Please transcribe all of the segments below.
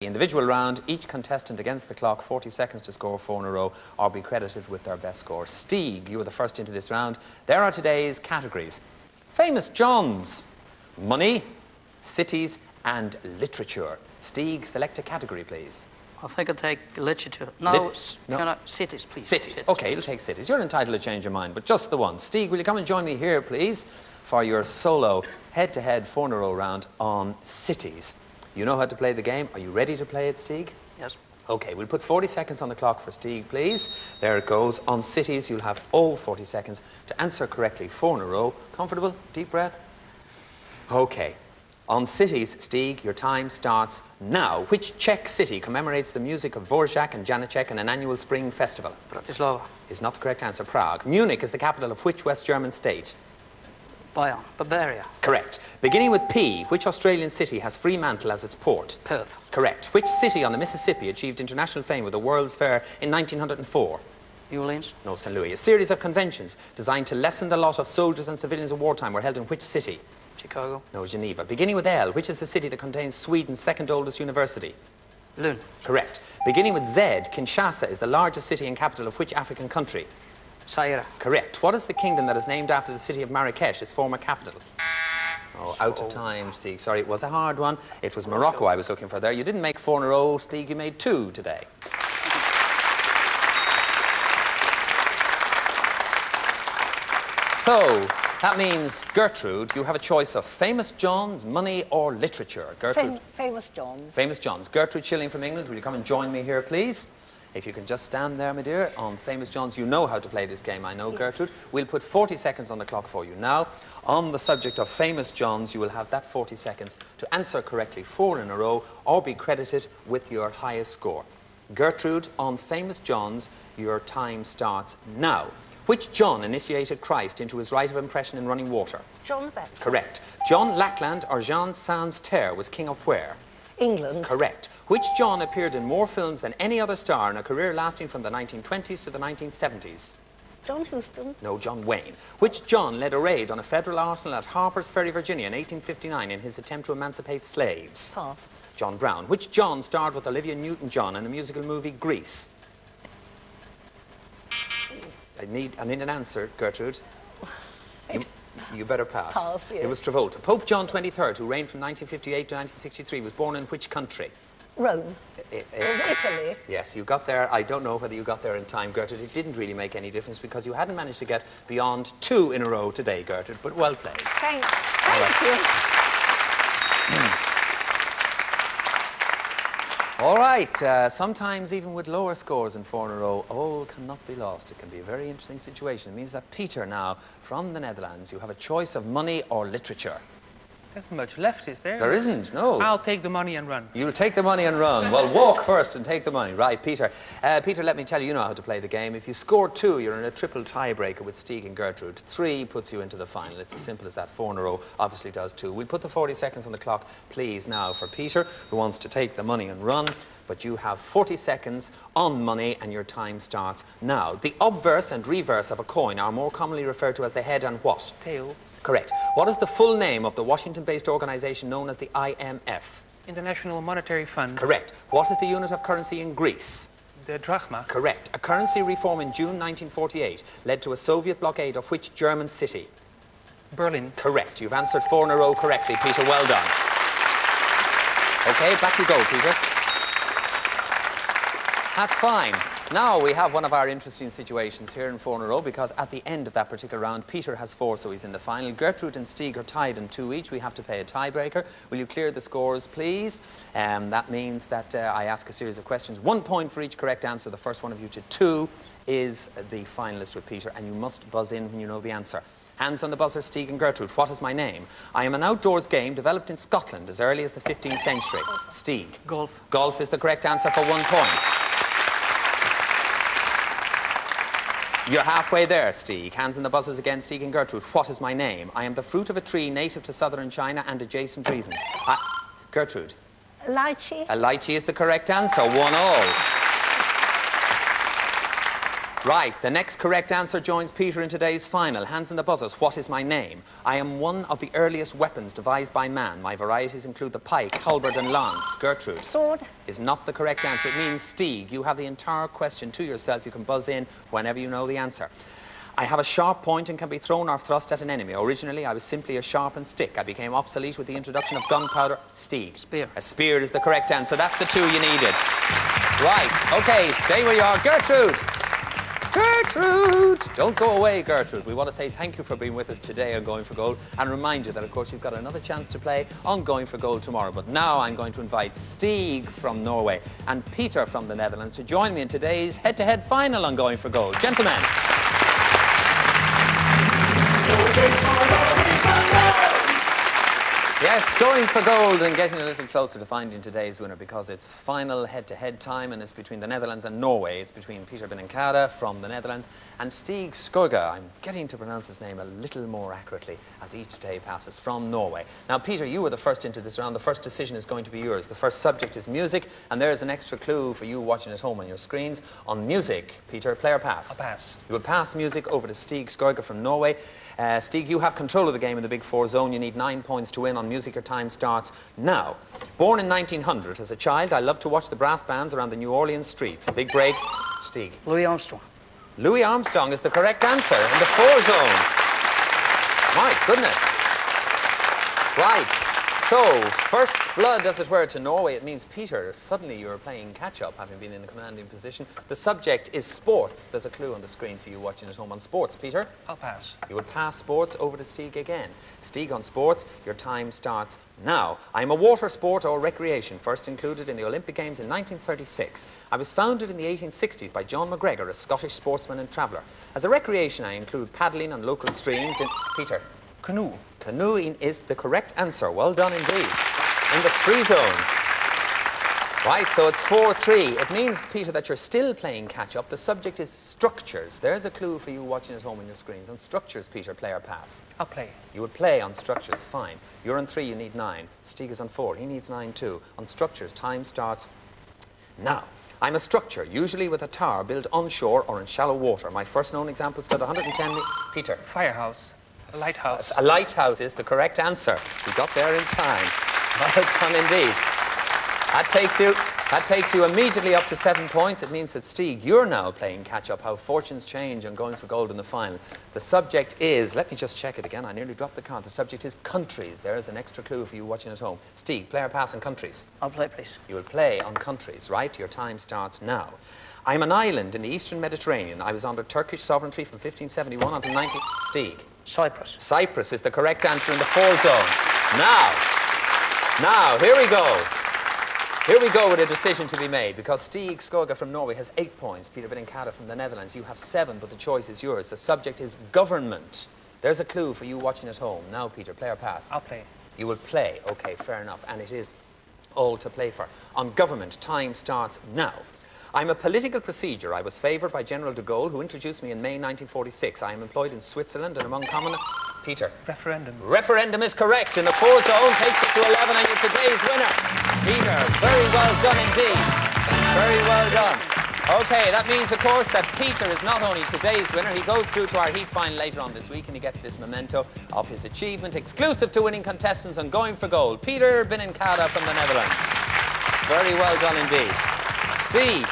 The individual round, each contestant against the clock, 40 seconds to score 4 in a row or be credited with their best score. Stieg, you are the first into this round. There are today's categories. Famous Johns, money, cities and literature. Stieg, select a category, please. I think I'll take literature. No, cities, please. Cities. OK, you'll take cities. You're entitled to change your mind, but just the one. Stieg, will you come and join me here, please, for your solo head-to-head 4 in a row round on cities. You know how to play the game. Are you ready to play it, Stieg? Yes. OK, we'll put 40 seconds on the clock for Stieg, please. There it goes. On cities, you'll have all 40 seconds to answer correctly 4 in a row. Comfortable? Deep breath? OK. On cities, Stieg, your time starts now. Which Czech city commemorates the music of Dvorak and Janacek in an annual spring festival? Bratislava. Is not the correct answer. Prague. Munich is the capital of which West German state? Bayern. Bavaria. Correct. Beginning with P, which Australian city has Fremantle as its port? Perth. Correct. Which city on the Mississippi achieved international fame with the World's Fair in 1904? New Orleans. No, St. Louis. A series of conventions designed to lessen the lot of soldiers and civilians in wartime were held in which city? Chicago. No, Geneva. Beginning with L, which is the city that contains Sweden's second oldest university? Lund. Correct. Beginning with Z, Kinshasa is the largest city and capital of which African country? Zaire. Correct. What is the kingdom that is named after the city of Marrakesh, its former capital? Oh, out of time, Stieg. Sorry, it was a hard one. It was Morocco I was looking for there. You didn't make 4 in a row, Stieg. You made 2 today. So, that means, Gertrude, you have a choice of famous Johns, money or literature. Gertrude? Famous Johns. Famous Johns. Gertrude Schilling from England, will you come and join me here, please? If you can just stand there, my dear, on Famous Johns. You know how to play this game, I know, Gertrude. We'll put 40 seconds on the clock for you now. On the subject of Famous Johns, you will have that 40 seconds to answer correctly 4 in a row or be credited with your highest score. Gertrude, on Famous Johns, your time starts now. Which John initiated Christ into his rite of impression in running water? John the Baptist. Correct. John Lackland or Jean Sans-Terre was king of where? England. Correct. Which John appeared in more films than any other star in a career lasting from the 1920s to the 1970s? John Huston. No, John Wayne. Which John led a raid on a federal arsenal at Harper's Ferry, Virginia in 1859 in his attempt to emancipate slaves? Pass. John Brown. Which John starred with Olivia Newton-John in the musical movie Grease? I need an answer, Gertrude. You better pass. Pass, yes. It was Travolta. Pope John XXIII, who reigned from 1958 to 1963, was born in which country? Rome. Italy. Yes, you got there. I don't know whether you got there in time, Gertrude. It didn't really make any difference because you hadn't managed to get beyond 2 in a row today, Gertrude, but well played. Thank you. All right, sometimes even with lower scores in 4 in a row, all cannot be lost. It can be a very interesting situation. It means that Peter now, from the Netherlands, you have a choice of money or literature. There isn't much left, is there? There isn't, no. I'll take the money and run. You'll take the money and run. Well, walk first and take the money. Right, Peter. Peter, let me tell you, you know how to play the game. If you score 2, you're in a triple tiebreaker with Stieg and Gertrude. 3 puts you into the final. It's as simple as that. 4 in a row obviously does 2. We'll put the 40 seconds on the clock, please, now for Peter, who wants to take the money and run. But you have 40 seconds on money and your time starts now. The obverse and reverse of a coin are more commonly referred to as the head and what? Tail. Correct. What is the full name of the Washington-based organization known as the IMF? International Monetary Fund. Correct. What is the unit of currency in Greece? The drachma. Correct. A currency reform in June 1948 led to a Soviet blockade of which German city? Berlin. Correct. You've answered 4 in a row correctly, Peter. Well done. OK, back you go, Peter. That's fine. Now we have one of our interesting situations here in 4 in a row because at the end of that particular round, Peter has 4, so he's in the final. Gertrude and Stieg are tied in 2 each. We have to pay a tiebreaker. Will you clear the scores, please? That means that I ask a series of questions. 1 point for each correct answer. The first one of you to 2 is the finalist with Peter, and you must buzz in when you know the answer. Hands on the buzzer, Stieg and Gertrude. What is my name? I am an outdoors game developed in Scotland as early as the 15th century. Stieg. Golf. Golf is the correct answer for 1 point. You're halfway there, Stieg. Hands on the buzzers again, Stieg and Gertrude. What is my name? I am the fruit of a tree native to southern China and adjacent regions. Gertrude. Lychee. A lychee is the correct answer. 1-all. Right, the next correct answer joins Peter in today's final. Hands in the buzzers. What is my name? I am one of the earliest weapons devised by man. My varieties include the pike, halberd and lance. Gertrude. Sword. Is not the correct answer. It means Stieg. You have the entire question to yourself. You can buzz in whenever you know the answer. I have a sharp point and can be thrown or thrust at an enemy. Originally, I was simply a sharpened stick. I became obsolete with the introduction of gunpowder. Stieg. Spear. A spear is the correct answer. That's the two you needed. Right, okay, stay where you are. Gertrude! Gertrude! Don't go away, Gertrude. We want to say thank you for being with us today on Going for Gold and remind you that, of course, you've got another chance to play on Going for Gold tomorrow. But now I'm going to invite Stieg from Norway and Peter from the Netherlands to join me in today's head-to-head final on Going for Gold. Gentlemen. Yes, going for gold and getting a little closer to finding today's winner because it's final head-to-head time and it's between the Netherlands and Norway. It's between Peter Benincada from the Netherlands and Stieg Skugga. I'm getting to pronounce his name a little more accurately as each day passes, from Norway. Now, Peter, you were the first into this round. The first decision is going to be yours. The first subject is music, and there's an extra clue for you watching at home on your screens. On music, Peter, play or pass? I'll pass. You will pass music over to Stieg Skugga from Norway. Stieg, you have control of the game in the Big Four zone. You need 9 points to win. On music, your time starts now. Born in 1900, as a child, I loved to watch the brass bands around the New Orleans streets. A big break. Stieg. Louis Armstrong. Louis Armstrong is the correct answer in the 4 zone. My goodness. Right. So, first blood, as it were, to Norway. It means, Peter, suddenly you're playing catch-up, having been in a commanding position. The subject is sports. There's a clue on the screen for you watching at home on sports. Peter? I'll pass. You will pass sports over to Stieg again. Stieg on sports, your time starts now. I'm a water sport or recreation, first included in the Olympic Games in 1936. I was founded in the 1860s by John McGregor, a Scottish sportsman and traveller. As a recreation, I include paddling on local streams in... Peter? Canoe. Canoeing is the correct answer. Well done indeed. In the 3 zone. Right, so it's 4-3. It means, Peter, that you're still playing catch-up. The subject is structures. There's a clue for you watching at home on your screens. On structures, Peter, play or pass? I'll play. You would play on structures, fine. You're on 3, you need 9. Stieg is on 4, he needs 9 too. On structures, time starts now. I'm a structure, usually with a tower built onshore or in shallow water. My first known example stood 110 Peter? Firehouse. A lighthouse. A lighthouse is the correct answer. We got there in time. Well done indeed. That takes you immediately up to 7 points. It means that, Stieg, you're now playing catch-up, how fortunes change and going for gold in the final. The subject is, let me just check it again, I nearly dropped the card. The subject is countries. There's an extra clue for you watching at home. Stieg, play or pass on countries? I'll play, please. You will play on countries, right? Your time starts now. I'm an island in the eastern Mediterranean. I was under Turkish sovereignty from 1571 until 19... Stieg. Cyprus. Cyprus is the correct answer in the 4 zone. Now, here we go. Here we go with a decision to be made, because Stieg Skugga from Norway has 8 points. Peter Benincada from the Netherlands, you have 7, but the choice is yours. The subject is government. There's a clue for you watching at home. Now, Peter, play or pass? I'll play. You will play. Okay, fair enough. And it is all to play for. On government, time starts now. I'm a political procedure. I was favoured by General de Gaulle, who introduced me in May 1946. I am employed in Switzerland and among common... Peter? Referendum. Referendum is correct. In the 4 zone, takes you to 11 and you're today's winner. Peter, very well done indeed. Very well done. Okay, that means, of course, that Peter is not only today's winner, he goes through to our heat final later on this week and he gets this memento of his achievement, exclusive to winning contestants on Going for Gold. Peter Benincada from the Netherlands. Very well done indeed. Stieg,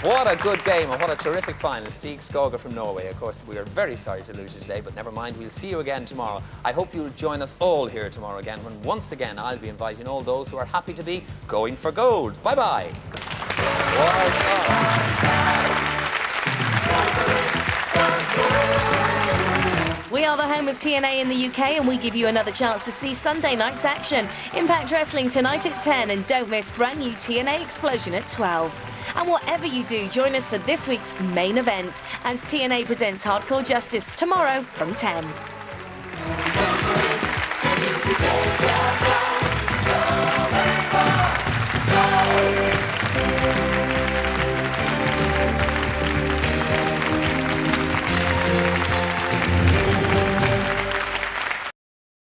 what a good game and what a terrific final. Stieg Skugga from Norway. Of course, we are very sorry to lose you today, but never mind, we'll see you again tomorrow. I hope you'll join us all here tomorrow again, when once again I'll be inviting all those who are happy to be going for gold. Bye-bye. Well done. We are the home of TNA in the UK, and we give you another chance to see Sunday night's action. Impact Wrestling tonight at 10, and don't miss brand new TNA Explosion at 12. And whatever you do, join us for this week's main event as TNA presents Hardcore Justice tomorrow from 10.